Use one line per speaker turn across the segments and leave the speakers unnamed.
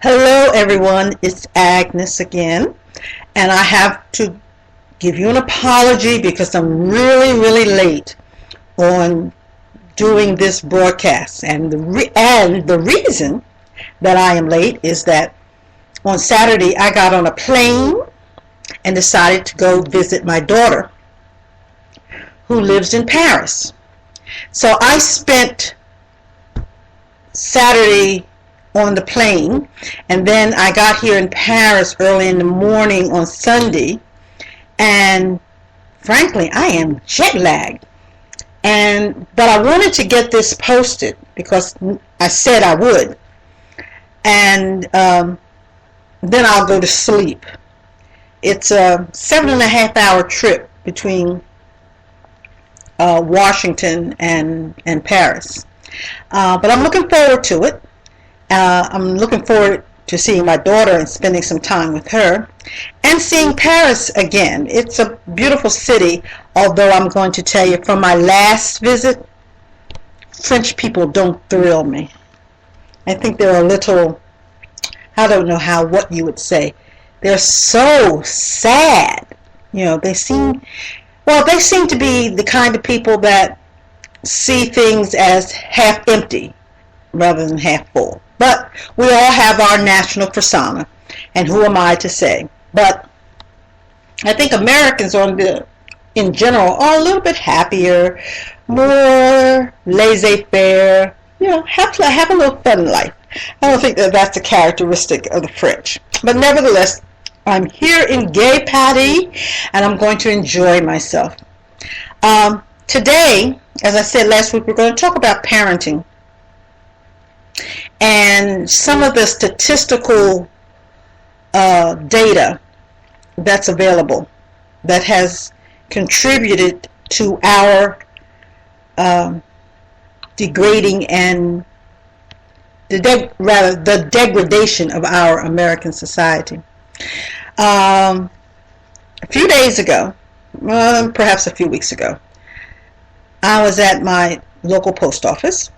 Hello everyone, it's Agnes again, and I have to give you an apology because I'm really late on doing this broadcast, and the reason that I am late is that on Saturday I got on a plane and decided to go visit my daughter who lives in Paris. So I spent Saturday on the plane, and then I got here in Paris early in the morning on Sunday, and frankly I am jet lagged, but I wanted to get this posted because I said I would, and then I'll go to sleep. It's a 7.5 hour trip between Washington and Paris, but I'm looking forward to it. I'm looking forward to seeing my daughter and spending some time with her and seeing Paris again. It's a beautiful city, although I'm going to tell you from my last visit, French people don't thrill me. I think they're a little, I don't know what you would say. They're so sad. You know, they seem to be the kind of people that see things as half empty rather than half full. But we all have our national persona, and who am I to say? But I think Americans in general are a little bit happier, more laissez-faire, have a little fun in life. I don't think that's a characteristic of the French. But nevertheless, I'm here in gay Paris, and I'm going to enjoy myself. Today, as I said last week, we're going to talk about parenting and some of the statistical data that's available that has contributed to our degrading and the degradation of our American society. A few days ago, perhaps a few weeks ago, I was at my local post office,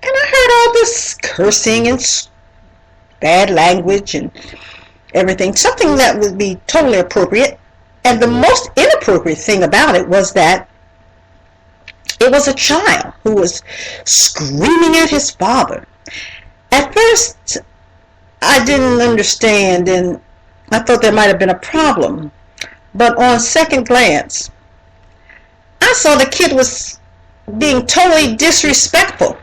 and I heard all this cursing and bad language and everything, something that would be totally appropriate. And the most inappropriate thing about it was that it was a child who was screaming at his father. At first, I didn't understand, and I thought there might have been a problem. But on second glance, I saw the kid was being totally disrespectful.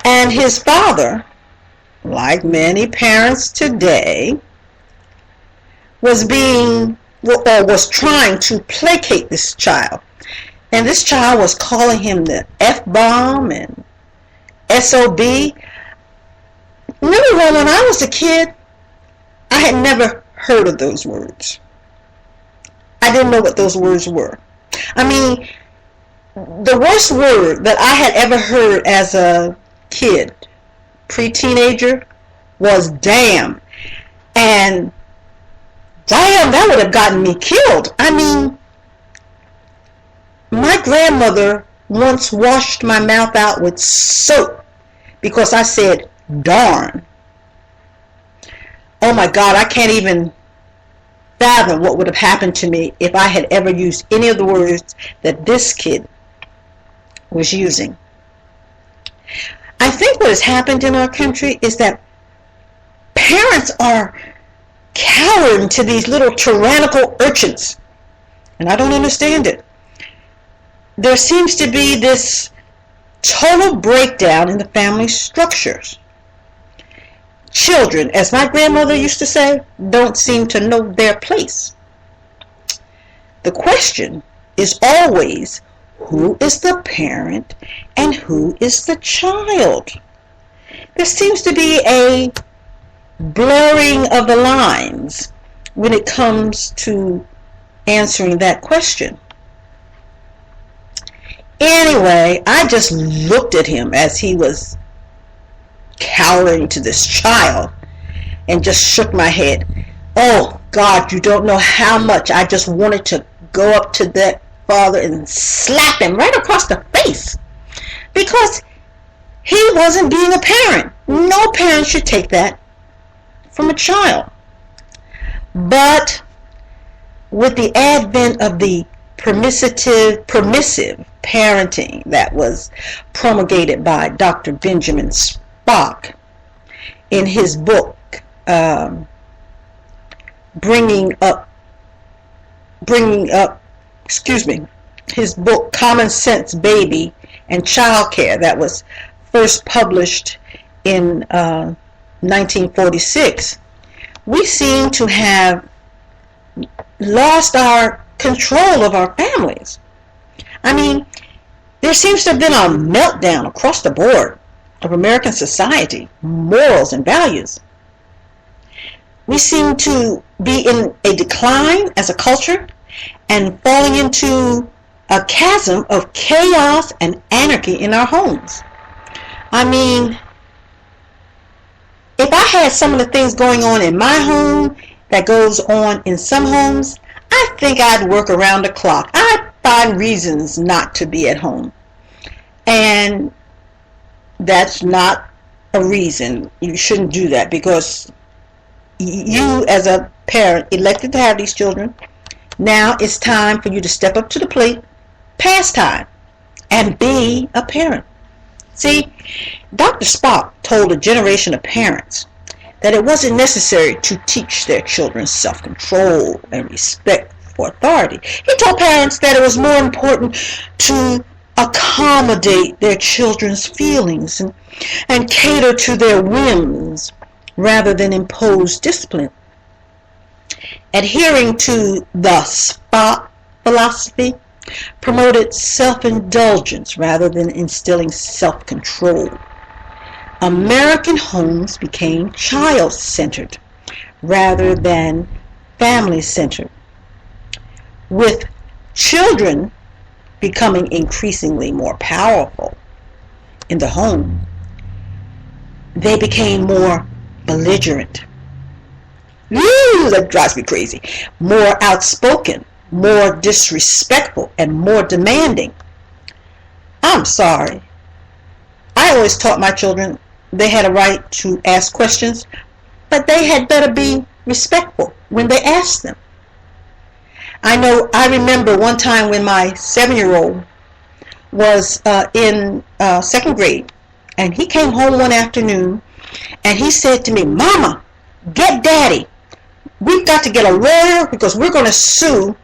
And his father, like many parents today, was trying to placate this child. And this child was calling him the F-bomb and SOB. Remember when I was a kid, I had never heard of those words. I didn't know what those words were. I mean, the worst word that I had ever heard as a kid, pre-teenager, was damn. And damn, that would have gotten me killed. I mean, my grandmother once washed my mouth out with soap because I said darn. Oh my God, I can't even fathom what would have happened to me if I had ever used any of the words that this kid was using. I think what has happened in our country is that parents are cowering to these little tyrannical urchins, and I don't understand it. There seems to be this total breakdown in the family structures. Children, as my grandmother used to say, don't seem to know their place. The question is always, who is the parent and who is the child? There seems to be a blurring of the lines when it comes to answering that question. Anyway, I just looked at him as he was cowering to this child and just shook my head. Oh God, you don't know how much I just wanted to go up to that father and slap him right across the face because he wasn't being a parent. No parent should take that from a child. But with the advent of the permissive parenting that was promulgated by Dr. Benjamin Spock in his book, his book Common Sense Baby and Child Care, that was first published in 1946, we seem to have lost our control of our families. I mean, there seems to have been a meltdown across the board of American society, morals and values. We seem to be in a decline as a culture and falling into a chasm of chaos and anarchy in our homes. I mean, if I had some of the things going on in my home that goes on in some homes, I think I'd work around the clock. I'd find reasons not to be at home. And that's not a reason. You shouldn't do that, because you as a parent elected to have these children. Now it's time for you to step up to the plate, pass time, and be a parent. See, Dr. Spock told a generation of parents that it wasn't necessary to teach their children self-control and respect for authority. He told parents that it was more important to accommodate their children's feelings and cater to their whims rather than impose discipline. Adhering to the Spock philosophy promoted self-indulgence rather than instilling self-control. American homes became child-centered rather than family-centered, with children becoming increasingly more powerful in the home. They became more belligerent. Ooh, that drives me crazy. More outspoken, more disrespectful, and more demanding. I'm sorry. I always taught my children they had a right to ask questions, but they had better be respectful when they asked them. I remember one time when my 7-year-old was in second grade, and he came home one afternoon and he said to me, "Mama, get Daddy. We've got to get a lawyer because we're going to sue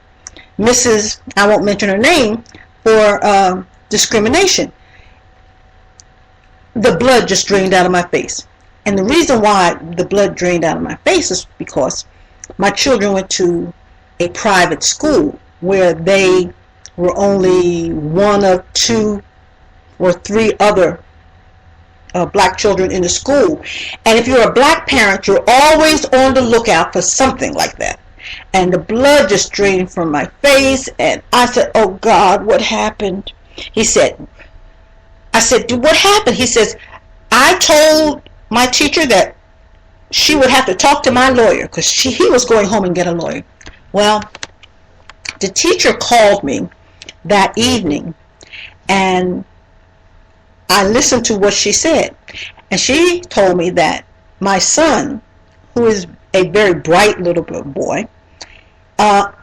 Mrs. I won't mention her name for discrimination." The blood just drained out of my face. And the reason why the blood drained out of my face is because my children went to a private school where they were only one of 2 or 3 other black children in the school. And if you're a black parent, you're always on the lookout for something like that. And the blood just drained from my face, and I said, "Oh God, what happened?" I said, "What happened?" He says, "I told my teacher that she would have to talk to my lawyer," because he was going home and get a lawyer. Well, the teacher called me that evening, and I listened to what she said. And she told me that my son, who is a very bright little boy,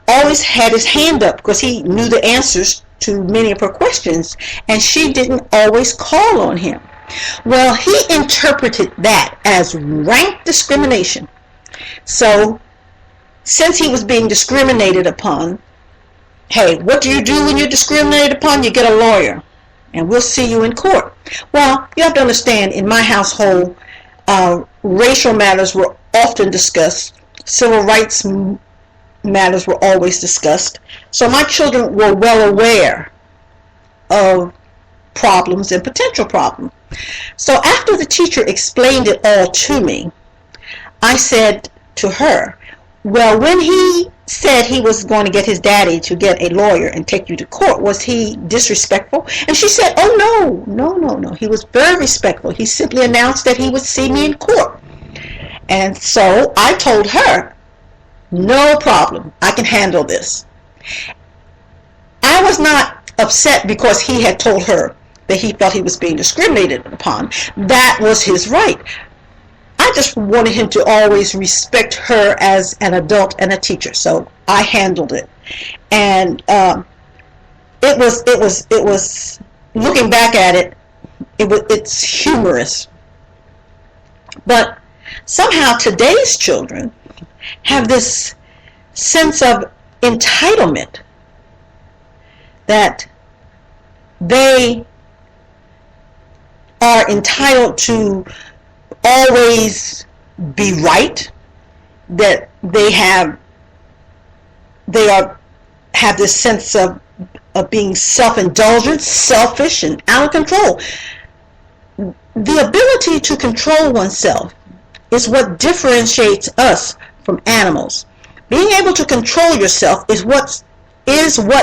always had his hand up because he knew the answers to many of her questions, and she didn't always call on him. Well, he interpreted that as rank discrimination. So, since he was being discriminated upon, hey, what do you do when you're discriminated upon? You get a lawyer, and we'll see you in court. Well, you have to understand, in my household, racial matters were often discussed. Civil rights matters were always discussed. So my children were well aware of problems and potential problems. So after the teacher explained it all to me, I said to her, "Well, when he said he was going to get his daddy to get a lawyer and take you to court, was he disrespectful?" And she said, "Oh, no. He was very respectful. He simply announced that he would see me in court." And so I told her, "No problem. I can handle this." I was not upset because he had told her that he felt he was being discriminated upon. That was his right. I I just wanted him to always respect her as an adult and a teacher. So I handled it. And it was looking back at it, it's humorous. But somehow today's children have this sense of entitlement that they are entitled to always be right, that they have this sense of being self-indulgent, selfish, and out of control. The ability to control oneself is what differentiates us from animals. Being able to control yourself is what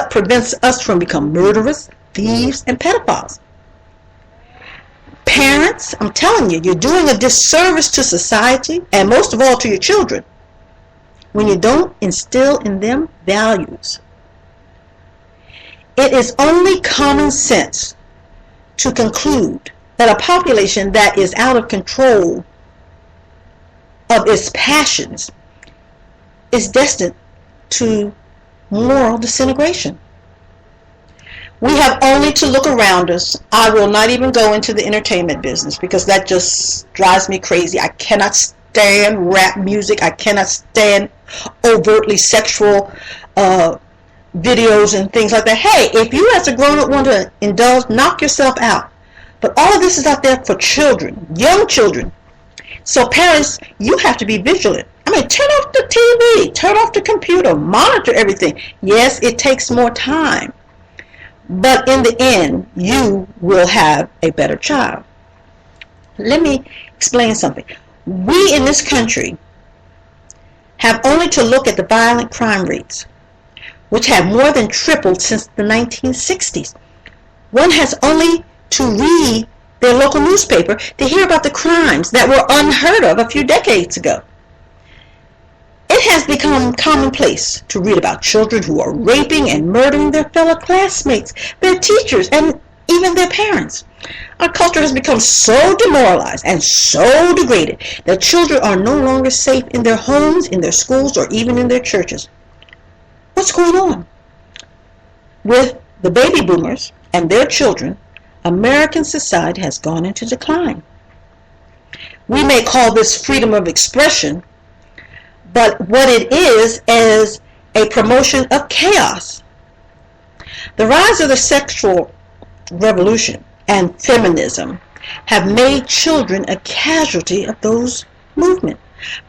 prevents us from becoming murderers, thieves, and pedophiles. Parents, I'm telling you, you're doing a disservice to society and most of all to your children when you don't instill in them values. It is only common sense to conclude that a population that is out of control of its passions is destined to moral disintegration. We have only to look around us. I will not even go into the entertainment business because that just drives me crazy. I cannot stand rap music. I cannot stand overtly sexual videos and things like that. Hey, if you as a grown-up want to indulge, knock yourself out. But all of this is out there for children, young children. So parents, you have to be vigilant. I mean, turn off the TV, turn off the computer, monitor everything. Yes, it takes more time. But in the end, you will have a better child. Let me explain something. We in this country have only to look at the violent crime rates, which have more than tripled since the 1960s. One has only to read their local newspaper to hear about the crimes that were unheard of a few decades ago. It has become commonplace to read about children who are raping and murdering their fellow classmates, their teachers, and even their parents. Our culture has become so demoralized and so degraded that children are no longer safe in their homes, in their schools, or even in their churches. What's going on? With the baby boomers and their children, American society has gone into decline. We may call this freedom of expression, but what it is a promotion of chaos. The rise of the sexual revolution and feminism have made children a casualty of those movements.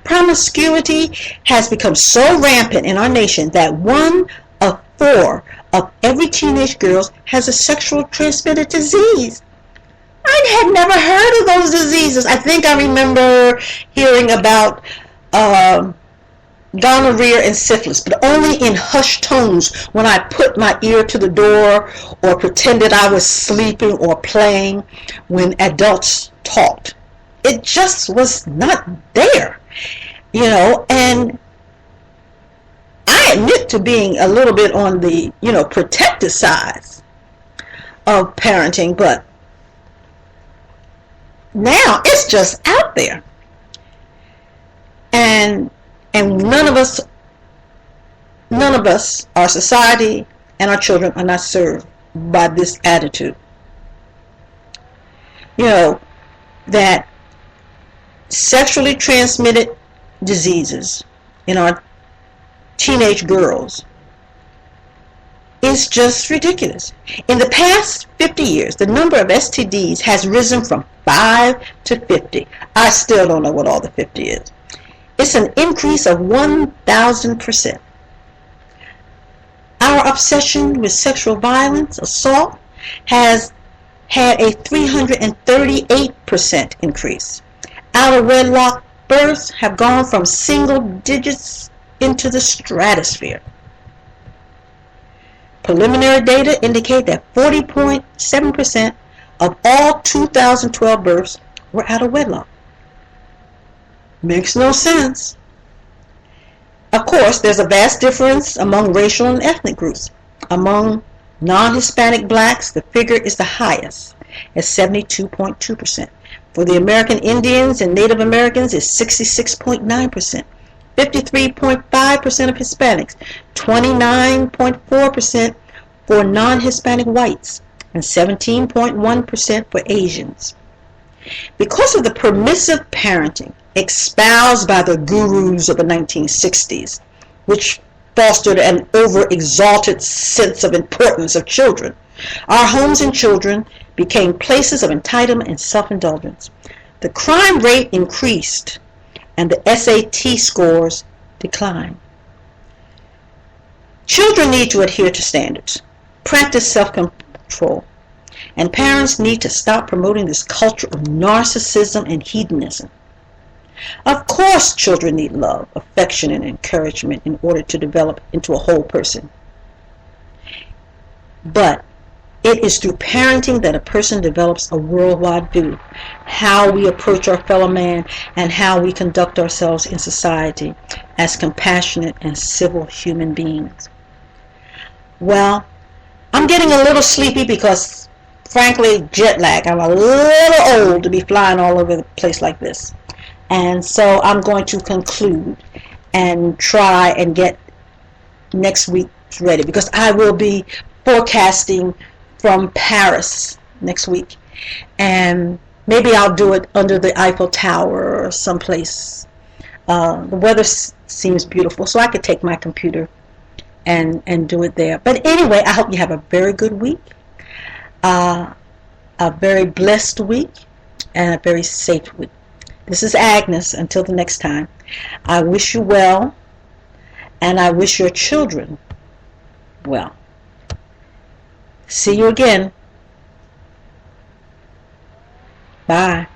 Promiscuity has become so rampant in our nation that 1 of 4 of every teenage girl has a sexual transmitted disease. I had never heard of those diseases. I think I remember hearing about gonorrhea and syphilis, but only in hushed tones when I put my ear to the door or pretended I was sleeping or playing when adults talked. It just was not there, and I admit to being a little bit on the, protective side of parenting, but now it's just out there. And none of us, our society and our children are not served by this attitude. That sexually transmitted diseases in our teenage girls is just ridiculous. In the past 50 years, the number of STDs has risen from 5 to 50. I still don't know what all the 50 is. It's an increase of 1,000%. Our obsession with sexual violence, assault, has had a 338% increase. Out of wedlock births have gone from single digits into the stratosphere. Preliminary data indicate that 40.7% of all 2012 births were out of wedlock. Makes no sense. Of course, there's a vast difference among racial and ethnic groups. Among non-Hispanic blacks, the figure is the highest, at 72.2%. For the American Indians and Native Americans is 66.9%, 53.5% of Hispanics, 29.4% for non-Hispanic whites, and 17.1% for Asians. Because of the permissive parenting espoused by the gurus of the 1960s, which fostered an over-exalted sense of importance of children, our homes and children became places of entitlement and self-indulgence. The crime rate increased and the SAT scores declined. Children need to adhere to standards, practice self-control, and parents need to stop promoting this culture of narcissism and hedonism. Of course, children need love, affection, and encouragement in order to develop into a whole person. But it is through parenting that a person develops a worldwide view, how we approach our fellow man and how we conduct ourselves in society as compassionate and civil human beings. Well, I'm getting a little sleepy because, frankly, jet lag. I'm a little old to be flying all over the place like this. And so I'm going to conclude and try and get next week ready, because I will be forecasting from Paris next week. And maybe I'll do it under the Eiffel Tower or someplace. The weather seems beautiful, so I could take my computer and do it there. But anyway, I hope you have a very good week, a very blessed week, and a very safe week. This is Agnes. Until the next time, I wish you well, and I wish your children well. See you again. Bye.